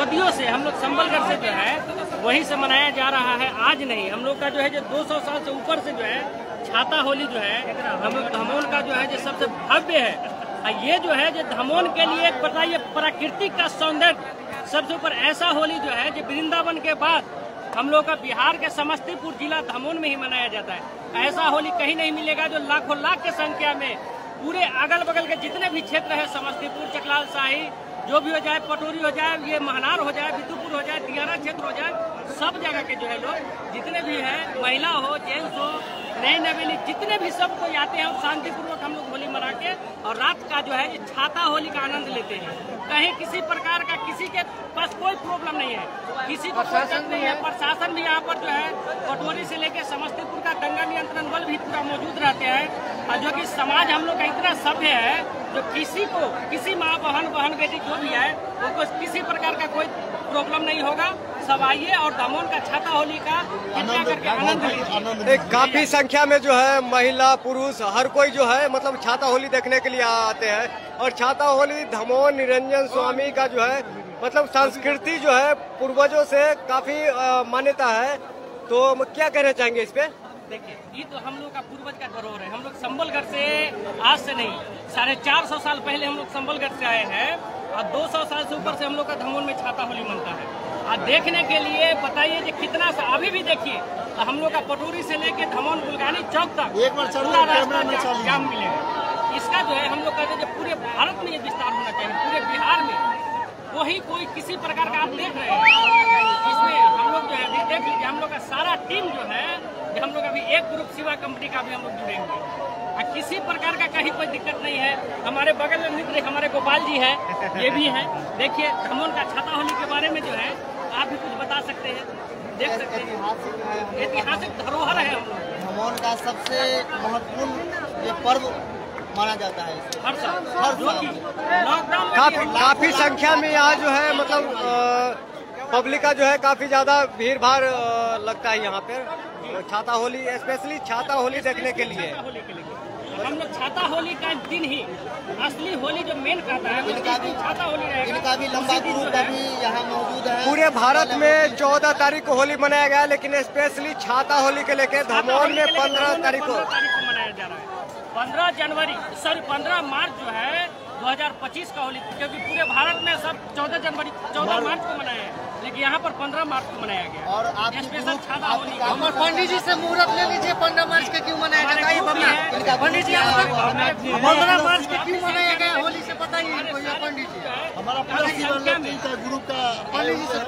सदियों से हम लोग संबलगढ़ से जो है वहीं से मनाया जा रहा है। आज नहीं, हम लोग का जो है जो 200 साल से ऊपर से जो है छाता होली जो है हम धमोन का जो है जो सबसे भव्य है। ये जो है जो धमोन के लिए बताइए प्राकृतिक का सौंदर्य सबसे ऊपर ऐसा होली जो है जो वृंदावन के बाद हम लोग का बिहार के समस्तीपुर जिला धमोन में ही मनाया जाता है। ऐसा होली कहीं नहीं मिलेगा जो लाखों लाख की संख्या में पूरे अगल बगल के जितने भी क्षेत्र है, समस्तीपुर, चकलाल शाही, जो भी हो जाए, पटोरी हो जाए, ये महनार हो जाए, बिदुपुर हो जाए, दियारा क्षेत्र हो जाए, सब जगह के जो है लोग जितने भी हैं, महिला हो, जेंट्स हो, नई नवेली, जितने भी सब कोई आते हैं और शांतिपूर्वक हम लोग होली मना के और रात का जो है छाता होली का आनंद लेते हैं। कहीं किसी प्रकार का किसी के पास कोई प्रॉब्लम नहीं है, किसी को प्रशासन नहीं है। प्रशासन भी यहाँ पर जो है पटोरी से लेकर समस्तीपुर का दंगा नियंत्रण बल भी पूरा मौजूद रहते हैं। और जो कि समाज हम लोग का इतना सभ्य है जो किसी को, किसी माँ बहन बेटी जो भी है उनको किसी प्रकार का कोई प्रॉब्लम नहीं होगा। सब आइए और धमोन का छाता होली का आनंद लीजिए। काफी संख्या में जो है महिला पुरुष हर कोई जो है मतलब छाता होली देखने के लिए आते हैं। और छाता होली धमोन निरंजन स्वामी का जो है मतलब संस्कृति जो है पूर्वजों से काफी मान्यता है। तो क्या कहना चाहेंगे इस पे? देखिए, ये तो हम लोग का पूर्वज का धरोहर है। हम लोग संबलगढ़ से आज से नहीं 450 साल पहले हम लोग संबलगढ़ से आए हैं और 200 साल से ऊपर से हम लोग का धमोन में छाता होली मनता है। और देखने के लिए बताइए कि कितना सा अभी भी देखिए हम लोग का पटोरी से लेके धमोन गुलगानी चौक तक पूरा रास्ता जाम मिलेगा। इसका जो है हम लोग कहते हैं पूरे भारत में ये विस्तार होना चाहिए, पूरे बिहार में। वही कोई किसी प्रकार का आप देख रहे हैं इसमें हम लोग जो है अभी देख लीजिए हम लोग का सारा टीम जो है हम लोग अभी एक ग्रुप सेवा कंपनी का भी हम लोग जुड़े हुए हैं। किसी प्रकार का कहीं कोई दिक्कत नहीं है। हमारे बगल में मित्र हमारे गोपाल जी है, ये भी है। देखिए धमोन का छाता होली के बारे में जो है आप भी कुछ बता सकते हैं, देख सकते हैं। ऐतिहासिक धरोहर है हम लोग। धमोन का सबसे महत्वपूर्ण ये पर्व माना जाता है हर साल। काफी संख्या में यहाँ जो है मतलब पब्लिक का जो है काफी ज्यादा भीड़ भाड़ लगता है यहाँ पे छाता होली, स्पेशली छाता होली देखने के लिए। हम लोग छाता होली का दिन ही असली होली जो मेन खाता है छाता होली रहेगा। इनका भी लंबा ग्रुप अभी यहाँ मौजूद है। पूरे भारत में 14 तारीख को होली मनाया गया, लेकिन स्पेशली छाता होली के लेके धमोन में 15 तारीख को मनाया जा रहा है। 15 जनवरी 15 मार्च जो है 2025 का होली, क्योंकि पूरे भारत में सब 14 मार्च को मनाया है, लेकिन यहाँ पर 15 मार्च को मनाया गया। और आप स्पेशल छाता होली हमारे पंडित जी से मुहूर्त ले लीजिए। 15 मार्च के क्यों मनाया जाता है? पंडित जी 15 मार्च के क्यों मनाया गया होली से बताइए पंडित जी। हमारा पूरा ग्रुप का पंडित जी से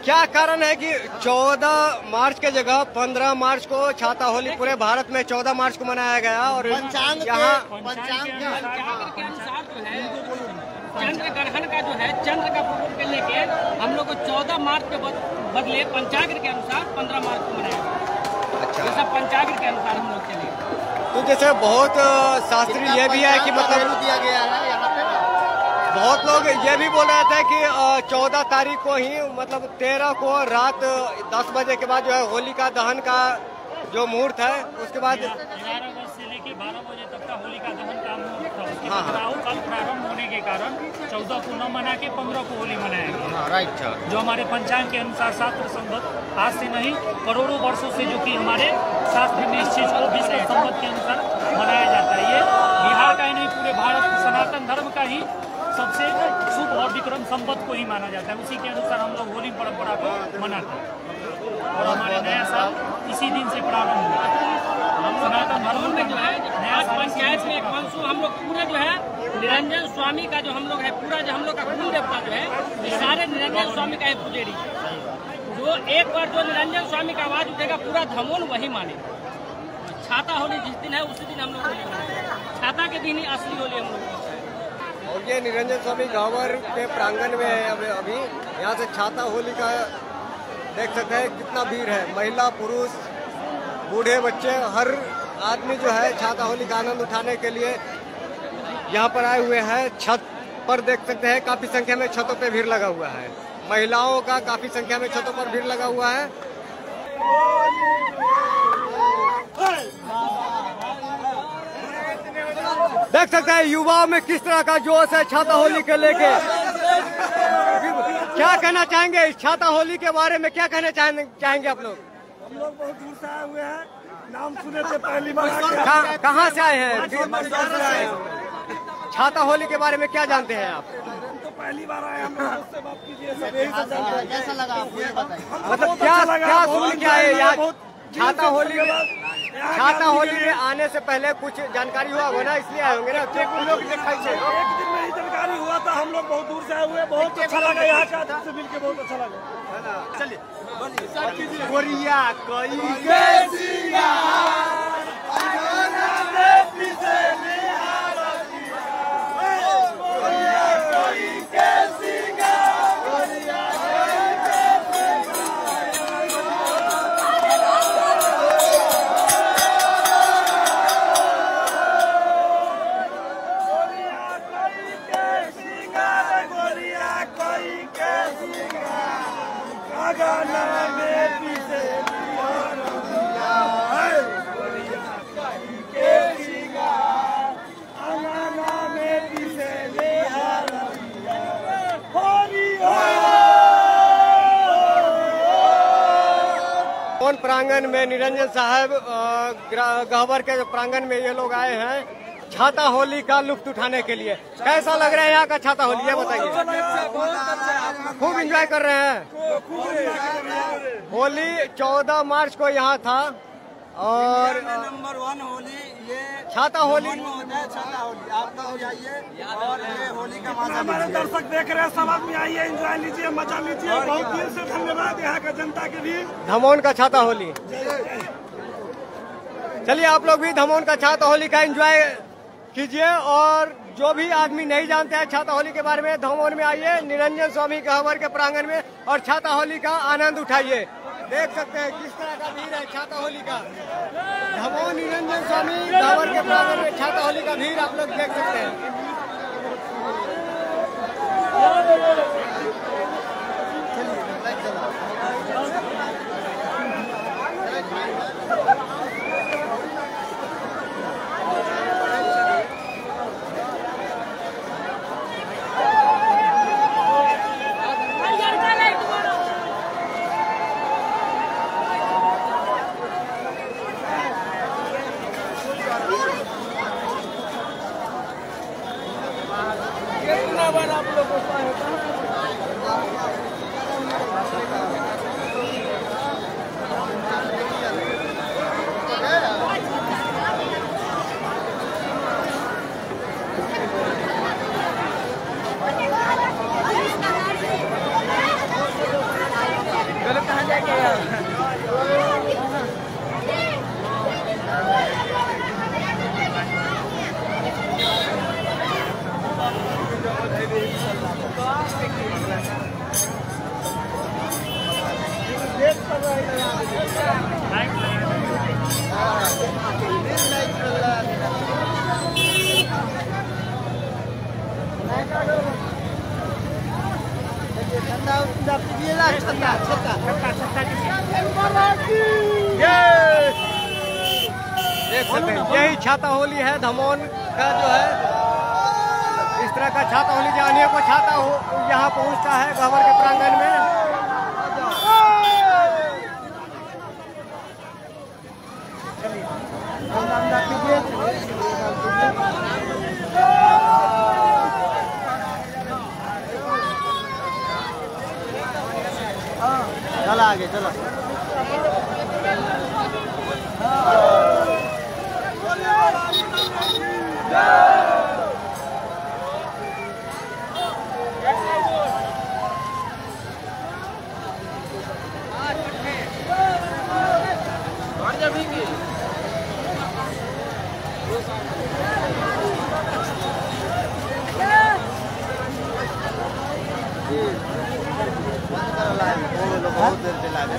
क्या कारण है कि 14 मार्च के जगह 15 मार्च को छाता होली पूरे भारत में 14 मार्च को मनाया गया? और पंचांग यहाँ के अनुसार जो है चंद्र ग्रहण का जो है चंद्र का प्रकोप के लेके हम लोग को 14 मार्च के बदले पंचांग के अनुसार 15 मार्च को मनाया गया। अच्छा, जैसा पंचांग के अनुसार हम लोग चले। तो जैसे बहुत शास्त्री ये भी है कि मतलब दिया गया है यहाँ पे। बहुत लोग ये भी बोल रहे थे कि 14 तारीख को ही मतलब 13 को रात 10 बजे के बाद जो है होलिका दहन का जो मुहूर्त है उसके बाद 11 बजे से लेकर 12 बजे तक का होलिका दहन का मुहूर्त था। उसके बाद राहु काल प्रारंभ होने के कारण 14 को न मना के 15 को होली मनाया गया। राइट, जो हमारे पंचांग के अनुसार शास्त्र संबत आज से नहीं करोड़ों वर्षों से जो कि हमारे शास्त्र में इस चीज को विश्व संबत के अनुसार मनाया जाता है। ये बिहार का ही नहीं पूरे भारत सनातन धर्म का ही सबसे शुभ और विक्रम संपत्ति को ही माना जाता है। उसी के अनुसार हम लोग होली परंपरा को मनाते हैं और हमारे नया साल इसी दिन से प्रारंभ हुआ। हम सनातन धर्म में जो है नया पंचायत में पंचो हम लोग पूरे जो है निरंजन स्वामी का जो हम लोग है पूरा जो हम लोग का कुल देवता जो है ये सारे निरंजन स्वामी का है पुजेरी। जो एक बार जो निरंजन स्वामी का आवाज उठेगा पूरा धमोन वही माने। छाता होली जिस दिन है उसी दिन हम लोग होली मनाएंगे। छाता के दिन ही असली होली हम लोग। और ये निरंजन स्वामी गांवर के प्रांगण में है अभी यहाँ से छाता होली का देख सकते हैं कितना भीड़ है। महिला पुरुष बूढ़े बच्चे हर आदमी जो है छाता होली का आनंद उठाने के लिए यहाँ पर आए हुए हैं। छत पर देख सकते हैं काफी संख्या में छतों पे भीड़ लगा हुआ है। महिलाओं का काफी संख्या में छतों पर भीड़ लगा हुआ है। देख सकते हैं युवाओं में किस तरह का जोश है छाता होली के लेके। क्या कहना चाहेंगे इस छाता होली के बारे में, क्या कहना चाहेंगे आप लोग? हम लोग बहुत दूर से आए हुए हैं, नाम सुने थे पहली बार। कहाँ से आए हैं? छाता होली के बारे में क्या जानते हैं आप? हम तो पहली बार आए, हम उससे बात कीजिए, सब यही सब जानते हैं। कैसा लगा आपको ये बताइए। मतलब क्या सुन के आए यहाँ छाता होली में आने से पहले कुछ जानकारी हुआ होगा ना, इसलिए आए होंगे ना? एक दिन में ही जानकारी हुआ था, हम लोग बहुत दूर से आए हुए, बहुत अच्छा लगा यहाँ का, आपसे मिल के बहुत अच्छा लगा। चलिए गोरिया कोई प्रांगण में निरंजन साहब गहवर के प्रांगण में ये लोग आए हैं छाता होली का लुत्फ उठाने के लिए। कैसा लग रहा है यहाँ का छाता होली, ये बताइए। खूब एंजॉय कर रहे हैं। होली 14 मार्च को यहाँ था और नंबर 1 होली ये छाता होली होता है। छाता होली आप लोग आइए और ये होली का मजा हमारे दर्शक देख रहे हैं, सब आदमी आइए, एंजॉय लीजिए, मजा लीजिए। बहुत दिल से धन्यवाद यहाँ का जनता के भी। धमोन का छाता होली, चलिए आप लोग भी धमोन का छाता होली का एंजॉय कीजिए। और जो भी आदमी नहीं जानते हैं छाता होली के बारे में, धमोन में आइए निरंजन स्वामी गहवर के प्रांगण में और छाता होली का आनंद उठाइए। देख सकते हैं किस तरह का भीड़ है छाता होली का। धमोन निरंजन स्वामी गहवर के प्रांगण में छाता होली का भीड़ आप लोग देख सकते हैं। देख सकते हैं यही छाता होली है धमोन का जो है। इस तरह का छाता होली जानिए को छाता हो यहाँ पहुँचता है गहवर के प्रांगण में। चला आगे चलो। बहुत देर पे लगा